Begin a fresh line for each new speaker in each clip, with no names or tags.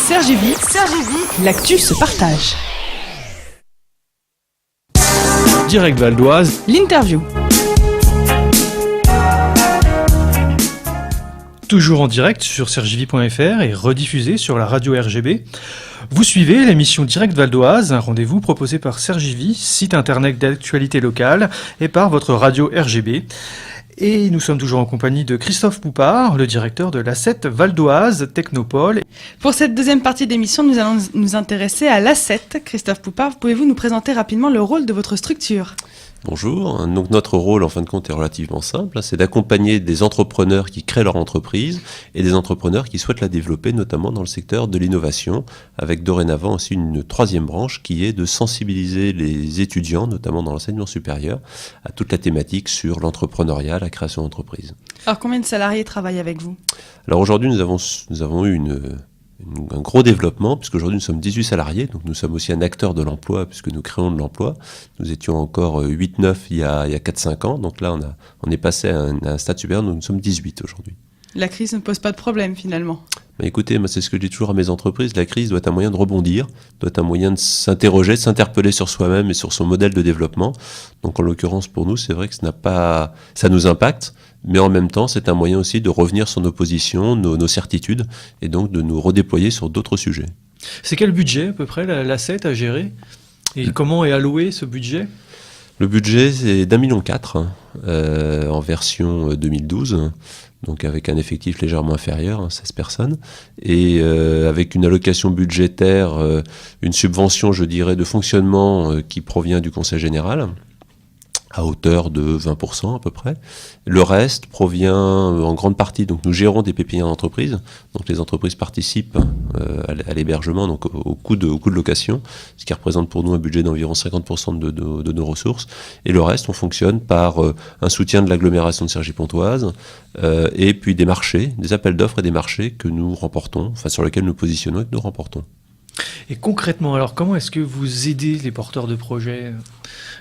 Cergy-Vie, l'actu se partage.
Direct Val d'Oise,
L'interview.
toujours en direct sur cergyvie.fr et rediffusé sur la radio RGB. Vous suivez l'émission Direct Val d'Oise, un rendez-vous proposé par Cergy-Vie, site internet d'actualité locale, et par votre radio RGB. Et nous sommes toujours en compagnie de Christophe Poupard, le directeur de l'A7 Val d'Oise Technopole.
Pour cette deuxième partie d'émission, nous allons nous intéresser à l'A7. Christophe Poupard, pouvez-vous nous présenter rapidement le rôle de votre structure ?
Bonjour, donc notre rôle en fin de compte est relativement simple, c'est d'accompagner des entrepreneurs qui créent leur entreprise et des entrepreneurs qui souhaitent la développer, notamment dans le secteur de l'innovation, avec dorénavant aussi une troisième branche qui est de sensibiliser les étudiants, notamment dans l'enseignement supérieur, à toute la thématique sur l'entrepreneuriat, la création d'entreprise.
Alors combien de salariés travaillent avec vous ?
Alors aujourd'hui nous avons eu un gros développement, puisqu'aujourd'hui nous sommes 18 salariés, donc nous sommes aussi un acteur de l'emploi, puisque nous créons de l'emploi. Nous étions encore 8-9 il y a 4-5 ans, donc là on est passé à un stade supérieur, nous sommes 18 aujourd'hui.
La crise ne pose pas de problème finalement.
Écoutez, moi, c'est ce que je dis toujours à mes entreprises, la crise doit être un moyen de rebondir, doit être un moyen de s'interroger, de s'interpeller sur soi-même et sur son modèle de développement. Donc en l'occurrence pour nous, c'est vrai que ça nous impacte, mais en même temps c'est un moyen aussi de revenir sur nos positions, nos certitudes, et donc de nous redéployer sur d'autres sujets.
C'est quel budget à peu près l'A7 à gérer ? Et comment est alloué ce budget ?
Le budget c'est d'1,4 million en version 2012. Donc avec un effectif légèrement inférieur, 16 personnes, et avec une allocation budgétaire, une subvention, je dirais, de fonctionnement qui provient du Conseil général, à hauteur de 20% à peu près. Le reste provient en grande partie, donc nous gérons des pépinières d'entreprise, donc les entreprises participent à l'hébergement, donc au coût de location, ce qui représente pour nous un budget d'environ 50% de nos ressources, et le reste on fonctionne par un soutien de l'agglomération de Cergy-Pontoise, et puis des marchés, des appels d'offres et des marchés que nous remportons, enfin sur lesquels nous positionnons et que nous remportons.
Et concrètement, alors comment est-ce que vous aidez les porteurs de projets ?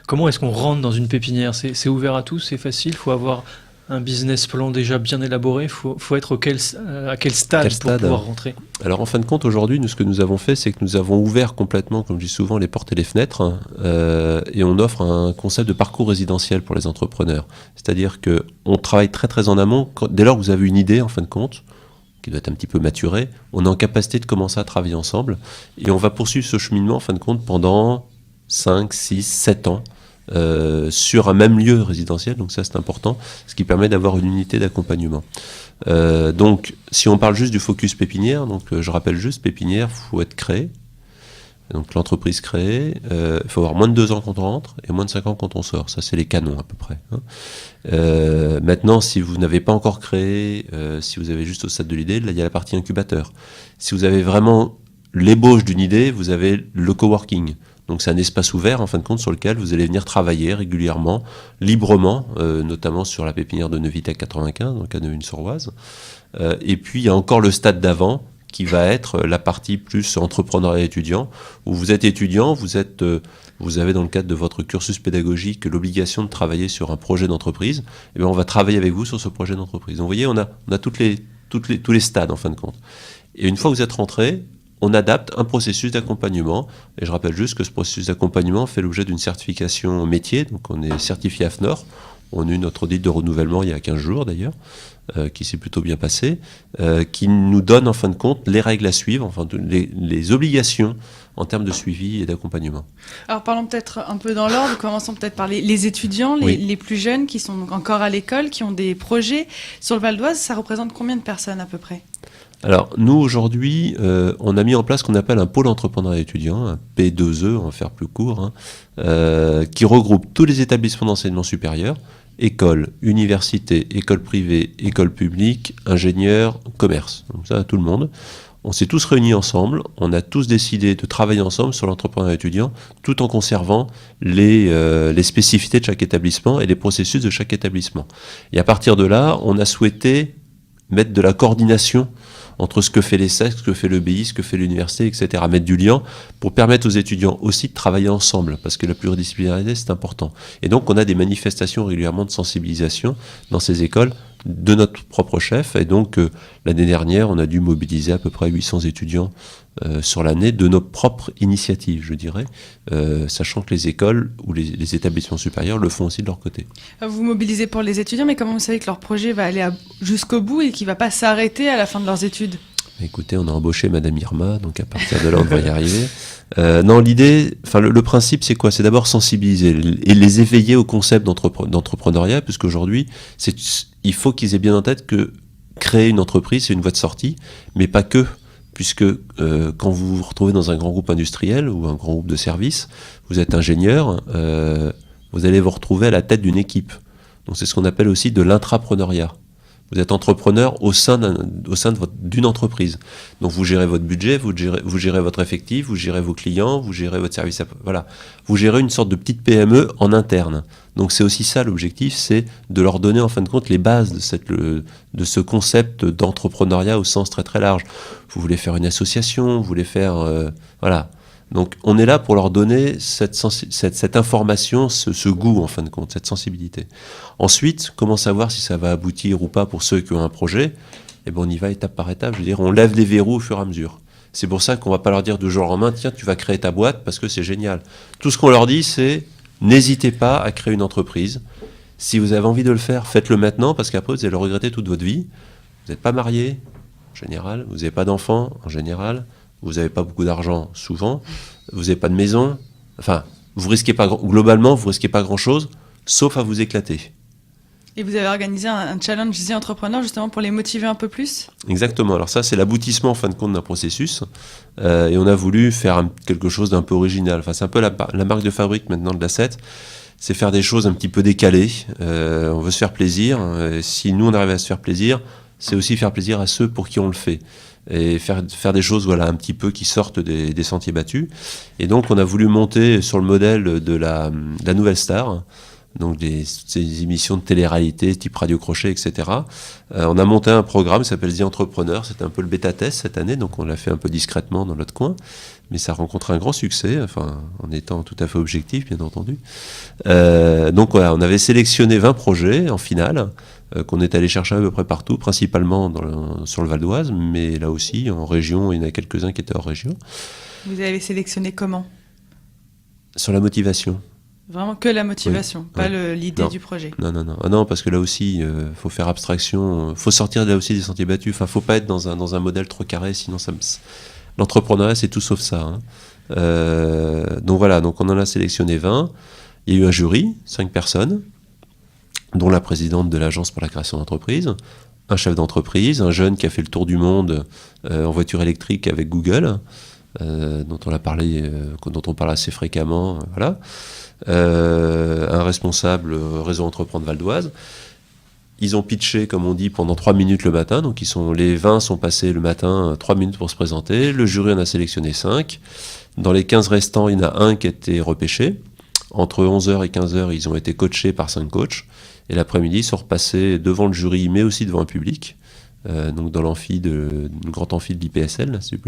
Comment est-ce qu'on rentre dans une pépinière ? C'est ouvert à tous, c'est facile ? Il faut avoir un business plan déjà bien élaboré ? Il faut être à quel stade pour pouvoir rentrer ?
Alors en fin de compte, aujourd'hui, ce que nous avons fait, c'est que nous avons ouvert complètement, comme je dis souvent, les portes et les fenêtres, et on offre un concept de parcours résidentiel pour les entrepreneurs. C'est-à-dire qu'on travaille très très en amont. Dès lors que vous avez une idée, en fin de compte, qui doit être un petit peu maturée, on est en capacité de commencer à travailler ensemble, et on va poursuivre ce cheminement, en fin de compte, pendant 5, 6, 7 ans, sur un même lieu résidentiel, donc ça c'est important, ce qui permet d'avoir une unité d'accompagnement. Donc si on parle juste du focus pépinière, donc je rappelle juste, pépinière, il faut être créé, donc l'entreprise créée, il faut avoir moins de 2 ans quand on rentre et moins de 5 ans quand on sort, ça c'est les canons à peu près. Maintenant, si vous n'avez pas encore créé, si vous avez juste au stade de l'idée, là il y a la partie incubateur. Si vous avez vraiment l'ébauche d'une idée, vous avez le coworking. Donc c'est un espace ouvert en fin de compte sur lequel vous allez venir travailler régulièrement, librement, notamment sur la pépinière de Neuvitech 95, donc à Neuville-sur-Oise. Et puis il y a encore le stade d'avant qui va être la partie plus entrepreneuriat étudiant, où vous êtes étudiant, vous avez dans le cadre de votre cursus pédagogique l'obligation de travailler sur un projet d'entreprise, et bien on va travailler avec vous sur ce projet d'entreprise. Donc vous voyez, on a tous les stades en fin de compte. Et une fois que vous êtes rentré, on adapte un processus d'accompagnement, et je rappelle juste que ce processus d'accompagnement fait l'objet d'une certification métier, donc on est certifié AFNOR, on a eu notre audit de renouvellement il y a 15 jours d'ailleurs, qui s'est plutôt bien passé, qui nous donne en fin de compte les règles à suivre, enfin les obligations en termes de suivi et d'accompagnement.
Alors parlons peut-être un peu dans l'ordre, commençons peut-être par les étudiants, les plus jeunes qui sont encore à l'école, qui ont des projets sur le Val d'Oise. Ça représente combien de personnes à peu près ?
Alors nous aujourd'hui, on a mis en place ce qu'on appelle un pôle entrepreneuriat étudiant, un P2E, on va faire plus court, qui regroupe tous les établissements d'enseignement supérieur, écoles, universités, écoles privées, écoles publiques, ingénieurs, commerce, donc ça tout le monde. On s'est tous réunis ensemble, on a tous décidé de travailler ensemble sur l'entrepreneuriat étudiant, tout en conservant les spécificités de chaque établissement et les processus de chaque établissement. Et à partir de là, on a souhaité mettre de la coordination entre ce que fait l'ESSEC, ce que fait le BI, ce que fait l'université, etc. Mettre du lien pour permettre aux étudiants aussi de travailler ensemble, parce que la pluridisciplinarité, c'est important. Et donc, on a des manifestations régulièrement de sensibilisation dans ces écoles, de notre propre chef. Et donc, l'année dernière, on a dû mobiliser à peu près 800 étudiants sur l'année de nos propres initiatives, je dirais, sachant que les écoles ou les établissements supérieurs le font aussi de leur côté.
Vous mobilisez pour les étudiants, mais comment vous savez que leur projet va aller jusqu'au bout et qu'il ne va pas s'arrêter à la fin de leurs études ?
Écoutez, on a embauché Madame Irma, donc à partir de là, on devrait y arriver. Non, l'idée, le principe, c'est quoi ? C'est d'abord sensibiliser et les éveiller au concept d'entrepreneuriat, puisqu'aujourd'hui, il faut qu'ils aient bien en tête que créer une entreprise, c'est une voie de sortie, mais pas que, puisque quand vous vous retrouvez dans un grand groupe industriel ou un grand groupe de services, vous êtes ingénieur, vous allez vous retrouver à la tête d'une équipe. Donc c'est ce qu'on appelle aussi de l'intrapreneuriat. Vous êtes entrepreneur au sein d'une entreprise. Donc vous gérez votre budget, vous gérez votre effectif, vous gérez vos clients, vous gérez votre service. Voilà. Vous gérez une sorte de petite PME en interne. Donc c'est aussi ça l'objectif, c'est de leur donner en fin de compte les bases de ce concept d'entrepreneuriat au sens très très large. Vous voulez faire une association, vous voulez faire... voilà. Donc on est là pour leur donner cette information, ce goût en fin de compte, cette sensibilité. Ensuite, comment savoir si ça va aboutir ou pas pour ceux qui ont un projet ? Eh bien on y va étape par étape, je veux dire, on lève les verrous au fur et à mesure. C'est pour ça qu'on ne va pas leur dire du jour au lendemain, tiens, tu vas créer ta boîte parce que c'est génial. Tout ce qu'on leur dit, c'est n'hésitez pas à créer une entreprise. Si vous avez envie de le faire, faites-le maintenant parce qu'après vous allez le regretter toute votre vie. Vous n'êtes pas marié, en général, vous n'avez pas d'enfants, en général. Vous n'avez pas beaucoup d'argent, souvent. Vous n'avez pas de maison. Enfin, globalement, vous risquez pas grand-chose, sauf à vous éclater.
Et vous avez organisé un challenge Easy Entrepreneur, justement, pour les motiver un peu plus ?
Exactement. Alors ça, c'est l'aboutissement, en fin de compte, d'un processus. Et on a voulu faire quelque chose d'un peu original. Enfin, c'est un peu la marque de fabrique, maintenant, de l'A7. C'est faire des choses un petit peu décalées. On veut se faire plaisir. Si nous, on arrive à se faire plaisir, c'est aussi faire plaisir à ceux pour qui on le fait. Et faire des choses un petit peu qui sortent des sentiers battus. Et donc on a voulu monter sur le modèle de la Nouvelle Star, donc ces émissions de télé-réalité type Radio Crochet, etc. On a monté un programme qui s'appelle The Entrepreneur, c'était un peu le bêta-test cette année, donc on l'a fait un peu discrètement dans notre coin, mais ça a rencontré un grand succès, enfin en étant tout à fait objectif bien entendu. Donc voilà, on avait sélectionné 20 projets en finale, qu'on est allé chercher à peu près partout, principalement sur le Val d'Oise, mais là aussi en région, il y en a quelques-uns qui étaient hors région.
Vous avez sélectionné comment ?
Sur la motivation.
Vraiment que la motivation,
oui,
pas l'idée du projet.
Non, parce que là aussi, faut faire abstraction, faut sortir là aussi des sentiers battus. Enfin, faut pas être dans un modèle trop carré, sinon l'entrepreneuriat, c'est tout sauf ça. Hein. Donc voilà, donc on en a sélectionné 20. Il y a eu un jury, 5 personnes, dont la présidente de l'Agence pour la création d'entreprise, un chef d'entreprise, un jeune qui a fait le tour du monde en voiture électrique avec Google, dont on parle assez fréquemment, voilà. Un responsable réseau Entreprendre Val d'Oise. Ils ont pitché, comme on dit, pendant 3 minutes le matin. Donc les 20 sont passés le matin 3 minutes pour se présenter. Le jury en a sélectionné 5. Dans les 15 restants, il y en a un qui a été repêché. Entre 11h et 15h, ils ont été coachés par 5 coachs. Et l'après-midi, ils sont repassés devant le jury, mais aussi devant un public. Donc dans le grand amphi de l'IPSL, l'Institut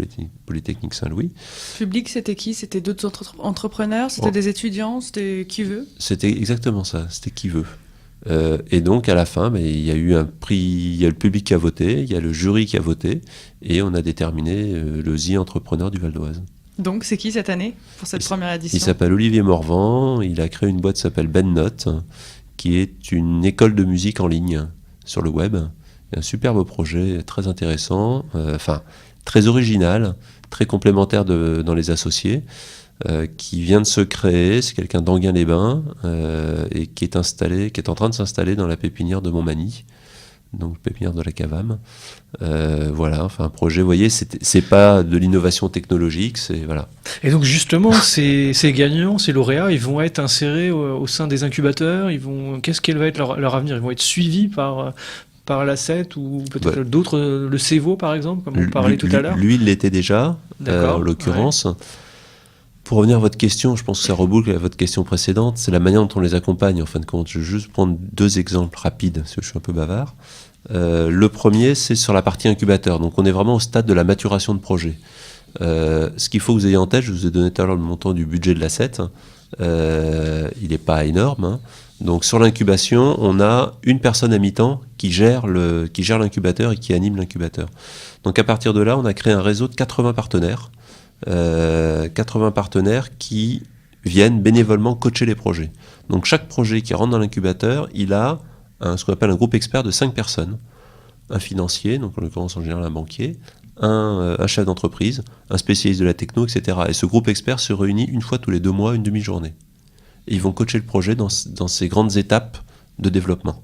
Polytechnique Saint-Louis.
Public, c'était qui ? C'était d'autres entrepreneurs ? C'était des étudiants ? C'était qui veut ?
C'était exactement ça, c'était qui veut. Et donc à la fin, il y a eu un prix, il y a le public qui a voté, il y a le jury qui a voté, et on a déterminé le The Entrepreneur du Val d'Oise.
Donc c'est qui cette année, pour cette première édition ?
Il s'appelle Olivier Morvan, il a créé une boîte qui s'appelle Ben Note, qui est une école de musique en ligne sur le web. Un superbe projet, très intéressant, très original, très complémentaire dans les associés, qui vient de se créer. C'est quelqu'un d'Enghien-les-Bains et qui est en train de s'installer dans la pépinière de Montmagny, donc pépinière de la Cavam. Voilà, un projet, vous voyez, c'est pas de l'innovation technologique, c'est voilà.
Et donc justement, ces gagnants, ces lauréats, ils vont être insérés au sein des incubateurs. Qu'est-ce qu'elle va être leur avenir ? Ils vont être suivis par l'A7 ou peut-être d'autres, le CEVO par exemple, comme on parlait tout à l'heure.
Lui, il l'était déjà, en l'occurrence. Ouais. Pour revenir à votre question, je pense que ça reboucle à votre question précédente, c'est la manière dont on les accompagne en fin de compte. Je vais juste prendre 2 exemples rapides, parce que je suis un peu bavard. Le premier, c'est sur la partie incubateur. Donc on est vraiment au stade de la maturation de projet. Ce qu'il faut que vous ayez en tête, je vous ai donné tout à l'heure le montant du budget de l'A7. Il n'est pas énorme, hein. Donc sur l'incubation, on a une personne à mi-temps qui gère l'incubateur et qui anime l'incubateur. Donc à partir de là, on a créé un réseau de 80 partenaires. 80 partenaires qui viennent bénévolement coacher les projets. Donc chaque projet qui rentre dans l'incubateur, il a ce qu'on appelle un groupe expert de 5 personnes. Un financier, donc en l'occurrence en général un banquier, un chef d'entreprise, un spécialiste de la techno, etc. Et ce groupe expert se réunit une fois tous les 2 mois, une demi-journée. Et ils vont coacher le projet dans ces grandes étapes de développement.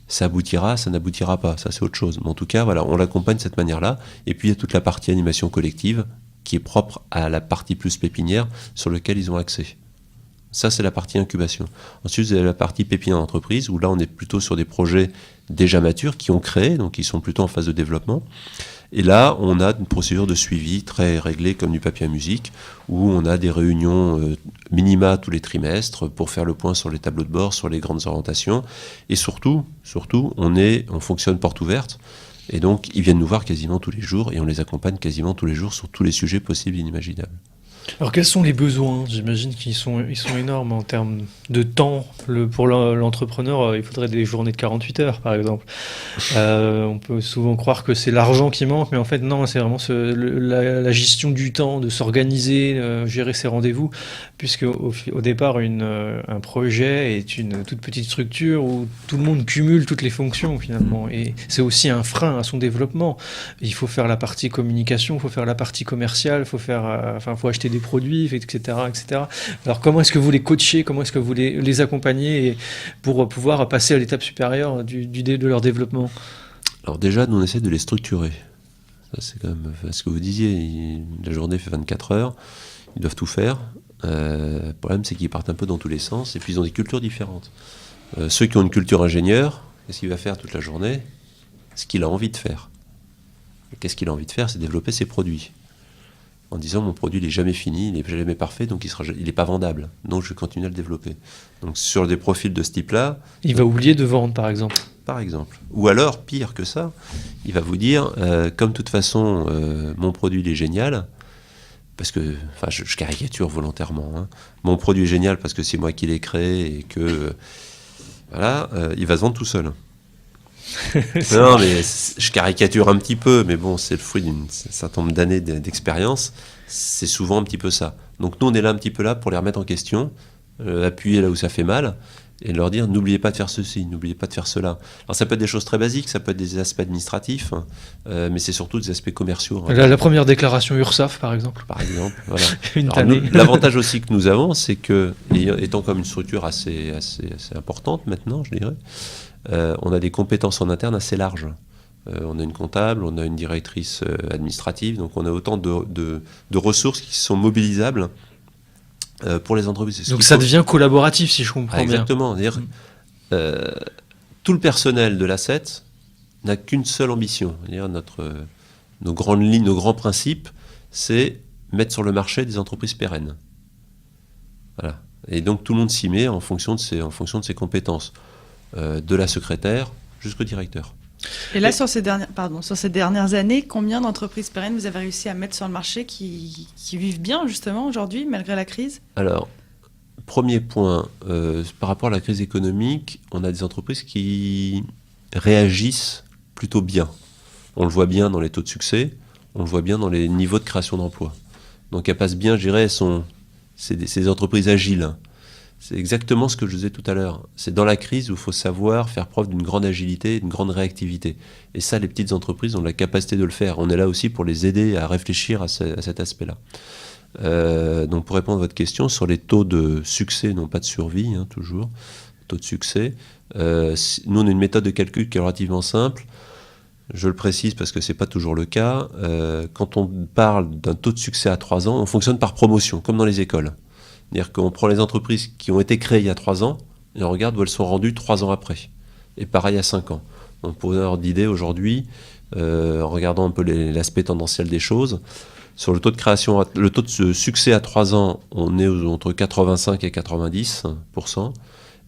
Ça aboutira, ça n'aboutira pas, ça c'est autre chose. Mais en tout cas, voilà, on l'accompagne de cette manière-là. Et puis il y a toute la partie animation collective qui est propre à la partie plus pépinière sur laquelle ils ont accès. Ça, c'est la partie incubation. Ensuite, vous avez la partie pépinière d'entreprise, où là, on est plutôt sur des projets déjà matures, qui ont créé, donc ils sont plutôt en phase de développement. Et là, on a une procédure de suivi très réglée comme du papier à musique, où on a des réunions minima tous les trimestres pour faire le point sur les tableaux de bord, sur les grandes orientations. Et surtout, on fonctionne porte ouverte. Et donc, ils viennent nous voir quasiment tous les jours et on les accompagne quasiment tous les jours sur tous les sujets possibles et inimaginables.
Alors, quels sont les besoins ? J'imagine qu'ils sont énormes en termes de temps. Pour l'entrepreneur, il faudrait des journées de 48 heures, par exemple. On peut souvent croire que c'est l'argent qui manque, mais en fait, non, c'est vraiment la gestion du temps, de s'organiser, gérer ses rendez-vous, puisque au départ, un projet est une toute petite structure où tout le monde cumule toutes les fonctions, finalement. Et c'est aussi un frein à son développement. Il faut faire la partie communication, il faut faire la partie commerciale, il faut acheter des produits, etc., etc. Alors comment est-ce que vous les coachez, comment est-ce que vous les accompagnez pour pouvoir passer à l'étape supérieure de leur développement ?
Alors déjà, nous on essaie de les structurer. Ça, c'est quand même ce que vous disiez, la journée fait 24 heures, ils doivent tout faire. Le problème c'est qu'ils partent un peu dans tous les sens et puis ils ont des cultures différentes. Ceux qui ont une culture ingénieur, qu'est-ce qu'il va faire toute la journée ? Ce qu'il a envie de faire. Et qu'est-ce qu'il a envie de faire ? C'est développer ses produits. En disant mon produit n'est jamais fini, il n'est jamais parfait, donc il n'est pas vendable. Donc je vais continuer à le développer. Donc sur des profils de ce type-là...
Il va oublier de vendre, par exemple.
Par exemple. Ou alors, pire que ça, il va vous dire, comme de toute façon, mon produit il est génial, parce que, je caricature volontairement, hein. Mon produit est génial parce que c'est moi qui l'ai créé et que, il va se vendre tout seul. Non, mais je caricature un petit peu, mais bon, c'est le fruit d'un certain nombre d'années d'expérience. C'est souvent un petit peu ça. Donc nous, on est là un petit peu là pour les remettre en question, appuyer là où ça fait mal, et leur dire n'oubliez pas de faire ceci, n'oubliez pas de faire cela. Alors ça peut être des choses très basiques, ça peut être des aspects administratifs, mais c'est surtout des aspects commerciaux.
La première déclaration URSSAF, par exemple.
Par exemple, voilà. L'avantage aussi que nous avons, c'est que, étant comme une structure assez importante maintenant, je dirais, on a des compétences en interne assez larges. On a une comptable, on a une directrice administrative, donc on a autant de ressources qui sont mobilisables pour les entreprises.
Donc ça devient collaboratif, si je comprends bien.
Exactement. C'est-à-dire, tout le personnel de l'Asset n'a qu'une seule ambition. C'est-à-dire nos grandes lignes, nos grands principes, c'est mettre sur le marché des entreprises pérennes. Voilà. Et donc tout le monde s'y met en fonction de ses compétences. De la secrétaire jusqu'au directeur.
Et là, sur ces dernières années, combien d'entreprises pérennes vous avez réussi à mettre sur le marché qui vivent bien, justement, aujourd'hui, malgré la crise ?
Alors, premier point, par rapport à la crise économique, on a des entreprises qui réagissent plutôt bien. On le voit bien dans les taux de succès, on le voit bien dans les niveaux de création d'emplois. Donc elles passent bien, je dirais, c'est des entreprises agiles. C'est exactement ce que je disais tout à l'heure. C'est dans la crise où il faut savoir faire preuve d'une grande agilité, d'une grande réactivité. Et ça, les petites entreprises ont la capacité de le faire. On est là aussi pour les aider à réfléchir à cet aspect-là. Donc pour répondre à votre question, sur les taux de succès, non pas de survie, toujours, taux de succès, nous on a une méthode de calcul qui est relativement simple. Je le précise parce que ce n'est pas toujours le cas. Quand on parle d'un taux de succès à 3 ans, on fonctionne par promotion, comme dans les écoles. C'est-à-dire qu'on prend les entreprises qui ont été créées il y a 3 ans et on regarde où elles sont rendues 3 ans après. Et pareil à 5 ans. Donc pour une ordre d'idée, aujourd'hui, en regardant un peu l'aspect tendanciel des choses, sur le taux de succès à 3 ans, on est entre 85 et 90%.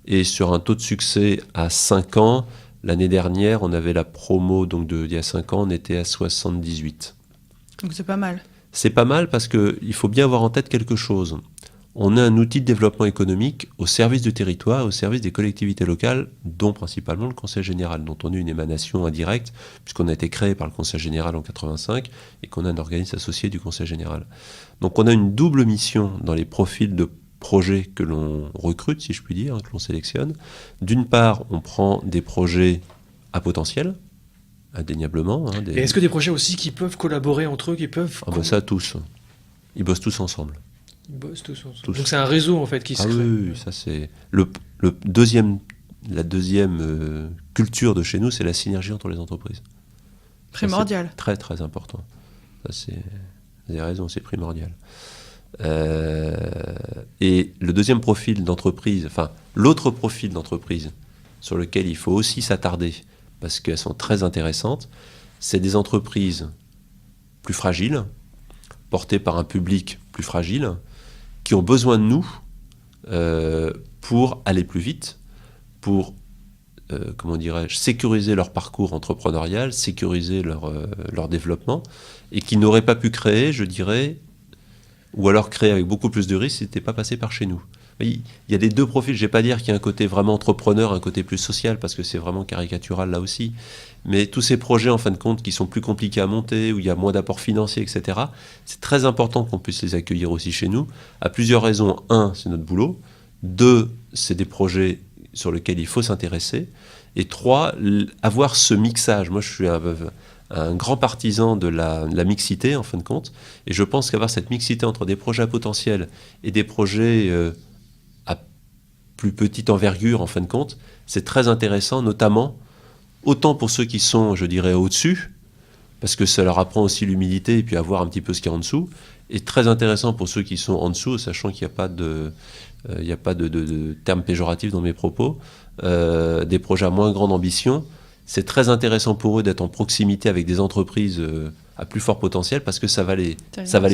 Et sur un taux de succès à 5 ans, l'année dernière, on avait la promo d'il y a 5 ans, on était à 78.
Donc c'est pas mal.
C'est pas mal parce qu'il faut bien avoir en tête quelque chose. on est un outil de développement économique au service du territoire, au service des collectivités locales, dont principalement le Conseil général, dont on est une émanation indirecte, puisqu'on a été créé par le Conseil général en 85 et qu'on a un organisme associé du Conseil général. Donc on a une double mission dans les profils de projets que l'on recrute, si je puis dire, que l'on sélectionne. D'une part, on prend des projets à potentiel, indéniablement.
Et est-ce que des projets aussi qui peuvent collaborer entre eux, qui peuvent...
Ça, tous. Ils bossent tous ensemble.
Ils bossent tous ensemble. Tous. Donc c'est un réseau en fait qui se crée.
Oui, ça c'est la deuxième culture de chez nous, c'est la synergie entre les entreprises.
Primordial.
C'est très très important. Ça vous avez raison, c'est primordial. Et le deuxième profil d'entreprise, enfin l'autre profil d'entreprise sur lequel il faut aussi s'attarder parce qu'elles sont très intéressantes, c'est des entreprises plus fragiles, portées par un public plus fragile, qui ont besoin de nous pour aller plus vite, pour sécuriser leur parcours entrepreneurial, sécuriser leur développement, et qui n'auraient pas pu créer, je dirais, ou alors créer avec beaucoup plus de risques si ce n'était pas passé par chez nous. Il y a les deux profils, je ne vais pas dire qu'il y a un côté vraiment entrepreneur, un côté plus social, parce que c'est vraiment caricatural là aussi, mais tous ces projets, en fin de compte, qui sont plus compliqués à monter, où il y a moins d'apports financiers, etc., c'est très important qu'on puisse les accueillir aussi chez nous, à plusieurs raisons. Un, c'est notre boulot. Deux, c'est des projets sur lesquels il faut s'intéresser. Et trois, avoir ce mixage. Moi, je suis un grand partisan de la mixité, en fin de compte, et je pense qu'avoir cette mixité entre des projets à potentiel et des projets à plus petite envergure, en fin de compte, c'est très intéressant, notamment, autant pour ceux qui sont, je dirais, au-dessus, parce que ça leur apprend aussi l'humilité et puis à voir un petit peu ce qu'il y a en dessous, et très intéressant pour ceux qui sont en dessous, sachant qu'il n'y a pas de terme péjoratif dans mes propos, des projets à moins grande ambition. C'est très intéressant pour eux d'être en proximité avec des entreprises à plus fort potentiel parce que ça va les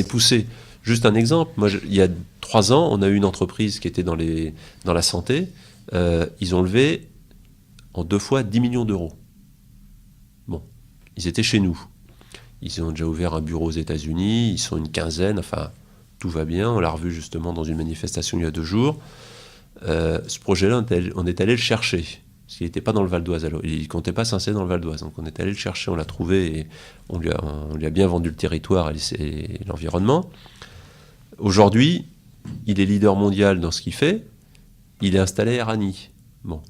pousser. Juste un exemple, moi, il y a 3 ans, on a eu une entreprise qui était dans la santé. Ils ont levé en 2 fois 10 millions d'euros. Bon, ils étaient chez nous. Ils ont déjà ouvert un bureau aux États-Unis, ils sont une quinzaine, enfin, tout va bien. On l'a revu justement dans une manifestation il y a 2 jours. Ce projet-là, on est allé le chercher. Parce qu'il n'était pas dans le Val d'Oise. Alors, il ne comptait pas s'installer dans le Val d'Oise. Donc on est allé le chercher, on l'a trouvé et on lui a bien vendu le territoire et l'environnement. Aujourd'hui, il est leader mondial dans ce qu'il fait. Il est installé à Rani. Bon.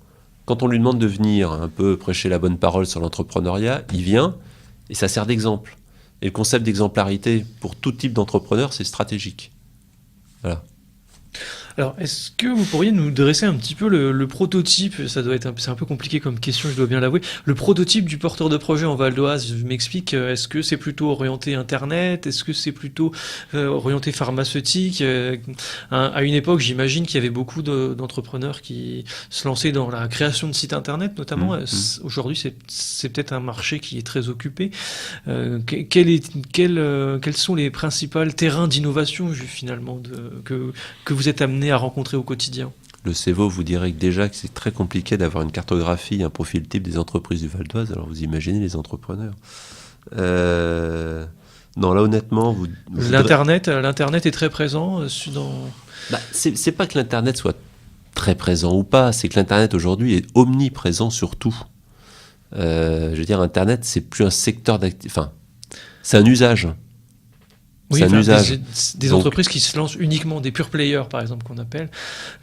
Quand on lui demande de venir un peu prêcher la bonne parole sur l'entrepreneuriat, il vient et ça sert d'exemple. Et le concept d'exemplarité pour tout type d'entrepreneur, c'est stratégique. Voilà.
Alors, est-ce que vous pourriez nous dresser un petit peu le prototype, c'est un peu compliqué comme question, je dois bien l'avouer, le prototype du porteur de projet en Val d'Oise, je m'explique, est-ce que c'est plutôt orienté Internet, est-ce que c'est plutôt orienté pharmaceutique à une époque, j'imagine qu'il y avait beaucoup d'entrepreneurs qui se lançaient dans la création de sites Internet, notamment. Aujourd'hui, c'est peut-être un marché qui est très occupé. Quels sont les principaux terrains d'innovation, finalement, que vous êtes amené à rencontrer au quotidien?
Le CEVO vous dirait que déjà que c'est très compliqué d'avoir une cartographie, un profil type des entreprises du Val d'Oise. Alors vous imaginez les entrepreneurs. Non, là honnêtement,
L'Internet est très présent dans...
c'est pas que l'Internet soit très présent ou pas, c'est que l'Internet aujourd'hui est omniprésent sur tout. Je veux dire, Internet, c'est plus un secteur d'activité. Enfin, c'est un usage.
Oui,
c'est un usage.
Des entreprises qui se lancent uniquement, des pure players par exemple qu'on appelle,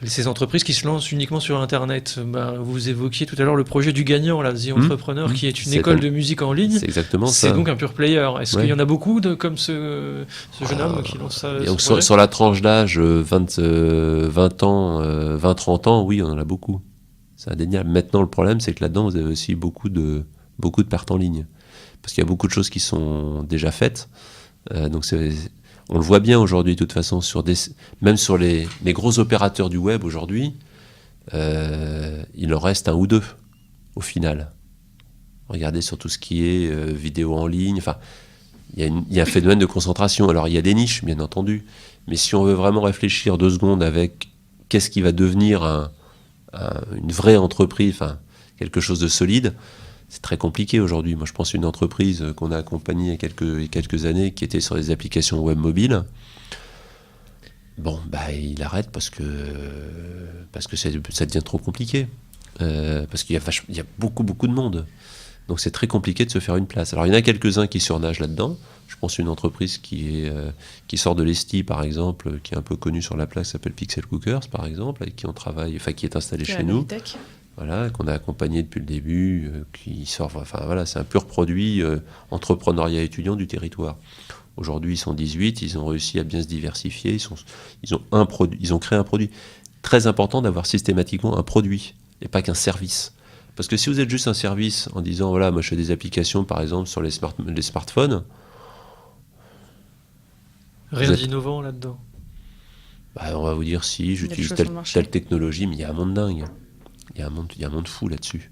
ces entreprises qui se lancent uniquement sur Internet. Vous évoquiez tout à l'heure le projet du gagnant, là, The Entrepreneur, qui est une école de musique en ligne.
C'est exactement ça.
C'est donc un pure player. Est-ce qu'il y en a beaucoup comme ce jeune homme qui lance ça?
Donc sur la tranche d'âge 20 ans, 20-30 ans, oui, on en a beaucoup. C'est indéniable. Maintenant, le problème, c'est que là-dedans, vous avez aussi beaucoup de pertes en ligne. Parce qu'il y a beaucoup de choses qui sont déjà faites. Donc on le voit bien aujourd'hui de toute façon même sur les gros opérateurs du web aujourd'hui, il en reste 1 ou 2 au final. Regardez sur tout ce qui est vidéo en ligne, enfin il y a un phénomène de concentration. Alors il y a des niches bien entendu, mais si on veut vraiment réfléchir 2 secondes avec qu'est-ce qui va devenir une vraie entreprise, enfin quelque chose de solide, c'est très compliqué aujourd'hui. Moi, je pense à une entreprise qu'on a accompagnée il y a quelques années qui était sur des applications web mobiles. il arrête parce que ça devient trop compliqué. Parce qu'il y a beaucoup de monde. Donc c'est très compliqué de se faire une place. Alors il y en a quelques-uns qui surnagent là-dedans. Je pense une entreprise qui sort de l'Esti, par exemple, qui est un peu connue sur la place, qui s'appelle Pixel Cookers, par exemple, avec qui on travaille, qui est installée chez nous. Voilà, qu'on a accompagné depuis le début, qui sort. C'est un pur produit entrepreneuriat étudiant du territoire. Aujourd'hui, ils sont 18, ils ont réussi à bien se diversifier, ils ont créé un produit. Très important d'avoir systématiquement un produit et pas qu'un service. Parce que si vous êtes juste un service en disant, voilà, moi je fais des applications par exemple sur les smartphones.
Rien d'innovant là-dedans.
On va vous dire si, j'utilise telle technologie, mais il y a un monde dingue. Il y a un monde fou là-dessus.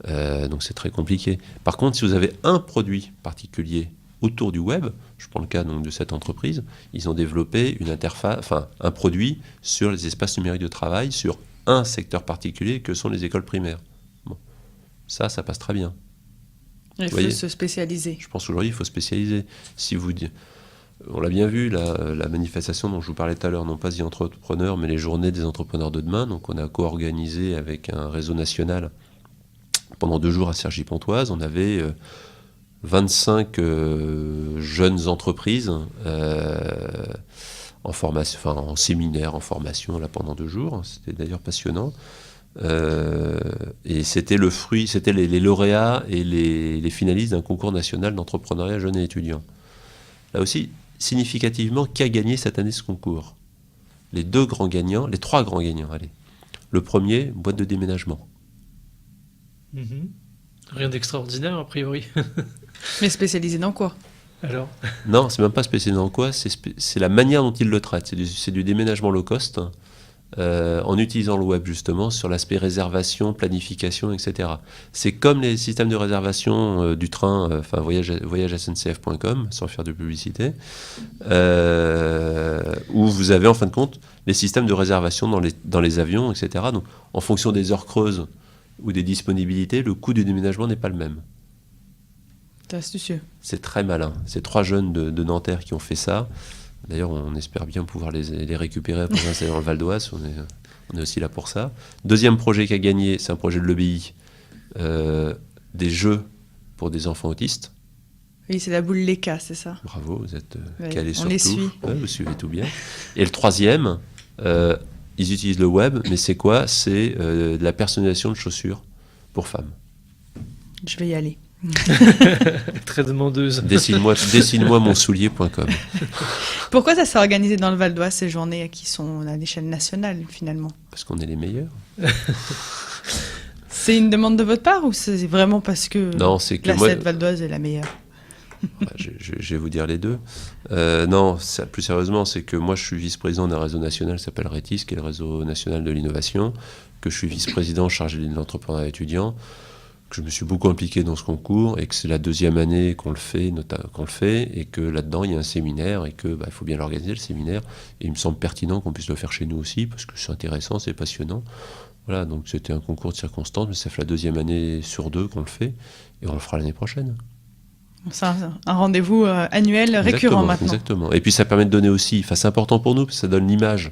Donc c'est très compliqué. Par contre, si vous avez un produit particulier autour du web, je prends le cas donc de cette entreprise, ils ont développé une interface, un produit sur les espaces numériques de travail, sur un secteur particulier que sont les écoles primaires. Bon. Ça passe très bien.
Il faut se spécialiser.
Je pense qu'aujourd'hui, il faut spécialiser. On l'a bien vu, la manifestation dont je vous parlais tout à l'heure, non pas The Entrepreneur, mais les journées des entrepreneurs de demain. Donc on a co-organisé avec un réseau national pendant 2 jours à Cergy-Pontoise. On avait 25 jeunes entreprises en formation, en séminaire, en formation là pendant 2 jours. C'était d'ailleurs passionnant. Et c'était le fruit, c'était les lauréats et les finalistes d'un concours national d'entrepreneuriat jeunes et étudiants. Là aussi, significativement, qui a gagné cette année ce concours ? Les 3 grands gagnants, allez. Le premier, boîte de déménagement.
Rien d'extraordinaire, a priori.
Mais spécialisé dans quoi ?
Alors ?
Non, c'est même pas spécialisé dans quoi, c'est la manière dont ils le traitent. C'est du déménagement low cost, en utilisant le web justement, sur l'aspect réservation, planification, etc. C'est comme les systèmes de réservation du train, voyagesncf.com, sans faire de publicité, où vous avez en fin de compte les systèmes de réservation dans les avions, etc. Donc en fonction des heures creuses ou des disponibilités, le coût du déménagement n'est pas le même.
C'est astucieux.
C'est très malin. C'est 3 jeunes de Nanterre qui ont fait ça. D'ailleurs, on espère bien pouvoir les récupérer après s'installer dans le Val d'Oise. On est aussi là pour ça. Deuxième projet qui a gagné, c'est un projet de l'EBI, des jeux pour des enfants autistes.
Oui, c'est la boule Leka, c'est ça.
Bravo, vous êtes calés sur tout.
On les suit.
Ouais, vous suivez tout bien. Et le troisième, ils utilisent le web, mais c'est quoi ? C'est de la personnalisation de chaussures pour femmes.
Je vais y aller.
Très demandeuse.
Dessine-moi monsoulier.com.
Pourquoi ça s'est organisé dans le Val d'Oise, ces journées qui sont à l'échelle nationale finalement ?
Parce qu'on est les meilleurs.
C'est une demande de votre part ou c'est vraiment parce que
non, c'est que
la CED Val d'Oise est la meilleure ?
Je vais vous dire les deux. Non, plus sérieusement, c'est que moi je suis vice-président d'un réseau national qui s'appelle RETIS, qui est le réseau national de l'innovation, que je suis vice-président chargé de l'entrepreneuriat étudiant, que je me suis beaucoup impliqué dans ce concours et que c'est la 2e année qu'on le fait, et que là-dedans il y a un séminaire et que il faut bien l'organiser le séminaire. Et il me semble pertinent qu'on puisse le faire chez nous aussi parce que c'est intéressant, c'est passionnant. Voilà, donc c'était un concours de circonstances, mais ça fait la 2e année sur 2 qu'on le fait et on le fera l'année prochaine.
C'est un rendez-vous annuel récurrent maintenant.
Exactement. Et puis ça permet de donner aussi, c'est important pour nous parce que ça donne l'image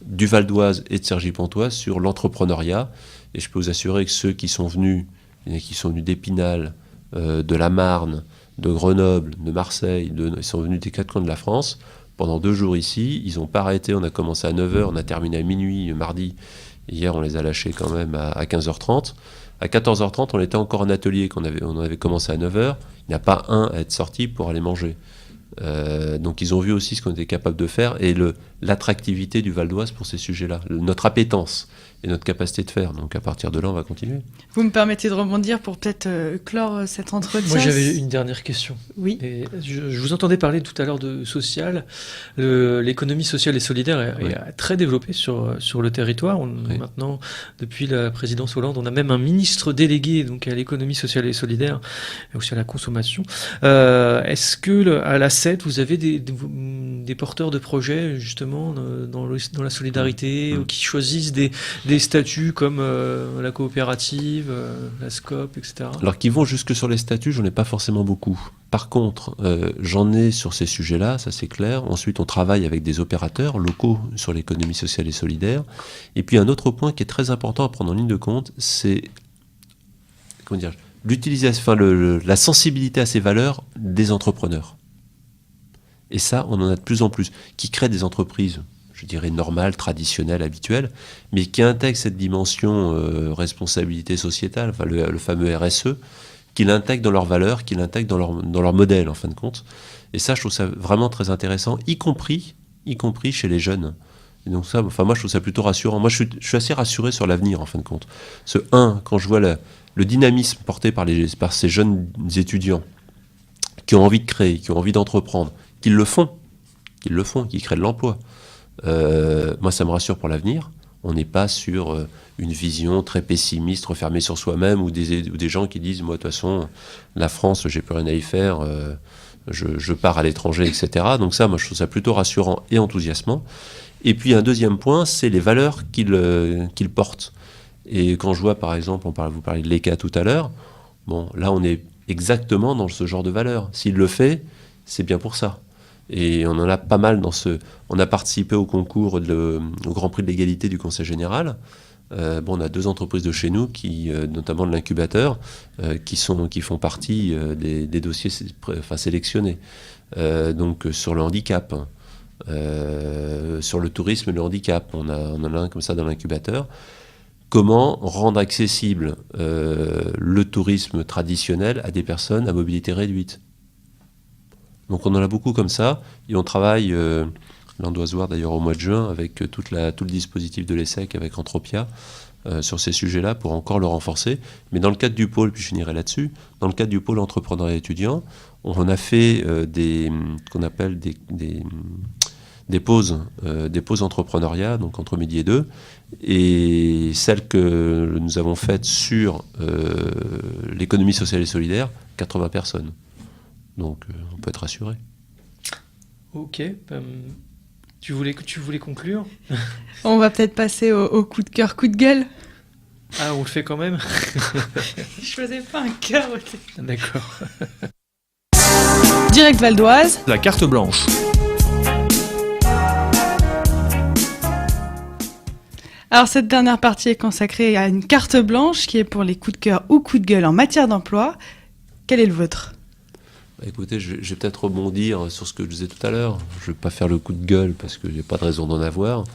du Val d'Oise et de Cergy-Pontoise sur l'entrepreneuriat. Et je peux vous assurer que ceux qui sont venus d'Épinal, de la Marne, de Grenoble, de Marseille, ils sont venus des 4 coins de la France. Pendant 2 jours ici, ils n'ont pas arrêté. On a commencé à 9h, on a terminé à minuit mardi. Hier, on les a lâchés quand même à 15h30. À 14h30, on était encore en atelier, on avait commencé à 9h. Il n'y a pas un à être sorti pour aller manger. Donc ils ont vu aussi ce qu'on était capable de faire et l'attractivité du Val d'Oise pour ces sujets-là, notre appétence et notre capacité de faire. Donc à partir de là, on va continuer.
Vous me permettez de rebondir pour peut-être clore cet entretien ?
Moi, j'avais une dernière question.
Oui.
Et je vous entendais parler tout à l'heure de social. L'économie sociale et solidaire est très développée sur le territoire. Maintenant, depuis la présidence Hollande, on a même un ministre délégué donc à l'économie sociale et solidaire et aussi à la consommation. Est-ce que à la CED, vous avez des des porteurs de projets, justement, dans la solidarité, ou qui choisissent des statuts comme la coopérative, la SCOP, etc.
Alors, qui vont jusque sur les statuts, j'en ai pas forcément beaucoup. Par contre, j'en ai sur ces sujets-là, ça c'est clair. Ensuite, on travaille avec des opérateurs locaux sur l'économie sociale et solidaire. Et puis, un autre point qui est très important à prendre en ligne de compte, c'est l'utilisation, la sensibilité à ces valeurs des entrepreneurs. Et ça, on en a de plus en plus, qui créent des entreprises, je dirais normales, traditionnelles, habituelles, mais qui intègrent cette dimension responsabilité sociétale, enfin le fameux RSE, qui l'intègrent dans leurs valeurs, qui l'intègrent dans leur modèle, en fin de compte. Et ça, je trouve ça vraiment très intéressant, y compris chez les jeunes. Et donc ça, moi, je trouve ça plutôt rassurant. Moi, je suis assez rassuré sur l'avenir, en fin de compte. Quand je vois le dynamisme porté par ces jeunes étudiants qui ont envie de créer, qui ont envie d'entreprendre, qui créent de l'emploi. Moi, ça me rassure pour l'avenir. On n'est pas sur une vision très pessimiste, refermée sur soi-même, ou des gens qui disent, moi, de toute façon, la France, j'ai plus rien à y faire, je pars à l'étranger, etc. Donc ça, moi, je trouve ça plutôt rassurant et enthousiasmant. Et puis, un deuxième point, c'est les valeurs qu'ils portent. Et quand je vois, par exemple, vous parlez de l'ECA tout à l'heure, bon, là, on est exactement dans ce genre de valeurs. S'il le fait, c'est bien pour ça. Et on en a pas mal On a participé au concours, au Grand Prix de l'égalité du Conseil général. On a 2 entreprises de chez nous, notamment de l'incubateur, qui font partie des dossiers sélectionnés. Donc sur le handicap, sur le tourisme et le handicap, on en a un comme ça dans l'incubateur. Comment rendre accessible le tourisme traditionnel à des personnes à mobilité réduite ? Donc on en a beaucoup comme ça, et on travaille, là on doit se voir d'ailleurs au mois de juin, avec tout le dispositif de l'ESSEC, avec Entropia, sur ces sujets-là, pour encore le renforcer. Mais dans le cadre du pôle, puis je finirai là-dessus, dans le cadre du pôle entrepreneuriat étudiant, on a fait qu'on appelle des pauses entrepreneuriat, donc entre midi et 2, et celles que nous avons faites sur l'économie sociale et solidaire, 80 personnes. Donc, on peut être rassuré.
Ok. Tu voulais conclure ?
On va peut-être passer au coup de cœur, coup de gueule.
Ah, on le fait quand même ?
Je faisais pas un cœur.
D'accord.
Direct Val d'Oise.
La carte blanche.
Alors, cette dernière partie est consacrée à une carte blanche qui est pour les coups de cœur ou coups de gueule en matière d'emploi. Quel est le vôtre ?
Écoutez, je vais peut-être rebondir sur ce que je disais tout à l'heure. Je ne vais pas faire le coup de gueule parce qu'il n'y a pas de raison d'en avoir.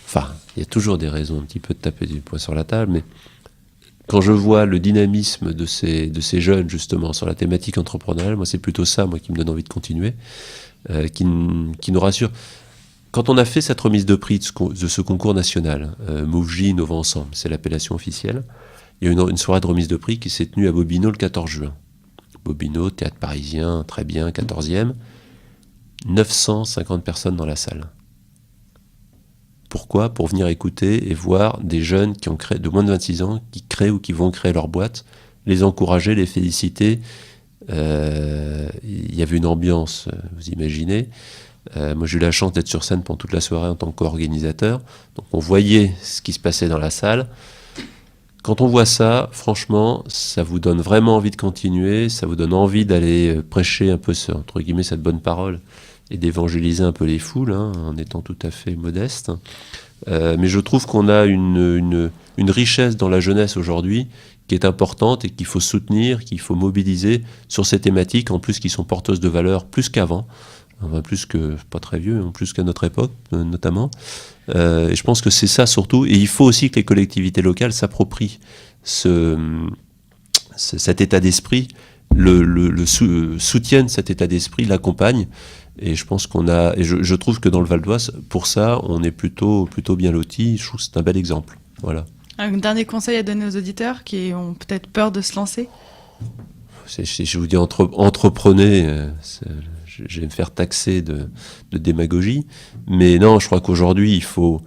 Enfin, il y a toujours des raisons un petit peu de taper du poing sur la table, mais quand je vois le dynamisme de ces jeunes, justement, sur la thématique entrepreneuriale, moi, c'est plutôt ça, moi, qui me donne envie de continuer, qui nous rassure. Quand on a fait cette remise de prix de ce concours national, MoveJ Innovons Ensemble, c'est l'appellation officielle, il y a eu une soirée de remise de prix qui s'est tenue à Bobino le 14 juin. Bobino, théâtre parisien, très bien, 14e. 950 personnes dans la salle. Pourquoi ? Pour venir écouter et voir des jeunes qui ont créé, de moins de 26 ans, qui créent ou qui vont créer leur boîte, les encourager, les féliciter. Il y avait une ambiance, vous imaginez. Moi, j'ai eu la chance d'être sur scène pendant toute la soirée en tant qu'organisateur. Donc, on voyait ce qui se passait dans la salle. Quand on voit ça, franchement, ça vous donne vraiment envie de continuer, ça vous donne envie d'aller prêcher un peu, entre guillemets, cette bonne parole et d'évangéliser un peu les foules, en étant tout à fait modeste. Mais je trouve qu'on a une richesse dans la jeunesse aujourd'hui qui est importante et qu'il faut soutenir, qu'il faut mobiliser sur ces thématiques, en plus qui sont porteuses de valeurs plus qu'avant. Enfin, plus que, pas très vieux, plus qu'à notre époque, notamment. Et je pense que c'est ça surtout. Et il faut aussi que les collectivités locales s'approprient cet état d'esprit, soutiennent cet état d'esprit, l'accompagnent. Et je pense je trouve que dans le Val d'Oise, pour ça, on est plutôt bien lotis. Je trouve que c'est un bel exemple. Voilà.
Un dernier conseil à donner aux auditeurs qui ont peut-être peur de se lancer ?
Je vous dis, entreprenez. Je vais me faire taxer de démagogie. Mais non, je crois qu'aujourd'hui, il faut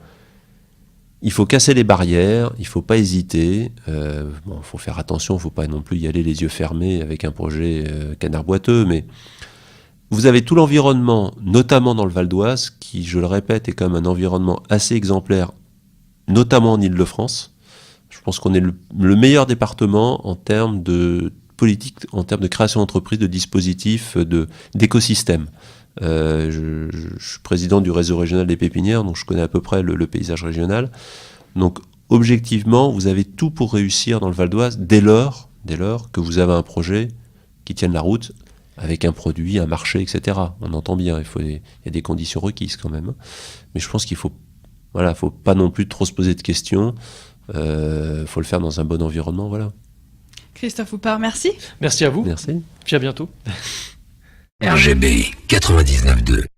casser les barrières, il ne faut pas hésiter. Il faut faire attention, il ne faut pas non plus y aller les yeux fermés avec un projet canard boiteux. Mais vous avez tout l'environnement, notamment dans le Val d'Oise, qui, je le répète, est quand même un environnement assez exemplaire, notamment en Île-de-France. Je pense qu'on est le meilleur département en termes de politique, en termes de création d'entreprises, de dispositifs, d'écosystèmes. Je suis président du réseau régional des pépinières, donc je connais à peu près le paysage régional. Donc, objectivement, vous avez tout pour réussir dans le Val d'Oise dès lors que vous avez un projet qui tienne la route avec un produit, un marché, etc. On entend bien, il y a des conditions requises quand même. Mais je pense qu'il faut pas non plus trop se poser de questions. Faut le faire dans un bon environnement, voilà.
Christophe Houpart, merci.
Merci à vous.
Merci.
Puis à bientôt.
RGB 99.2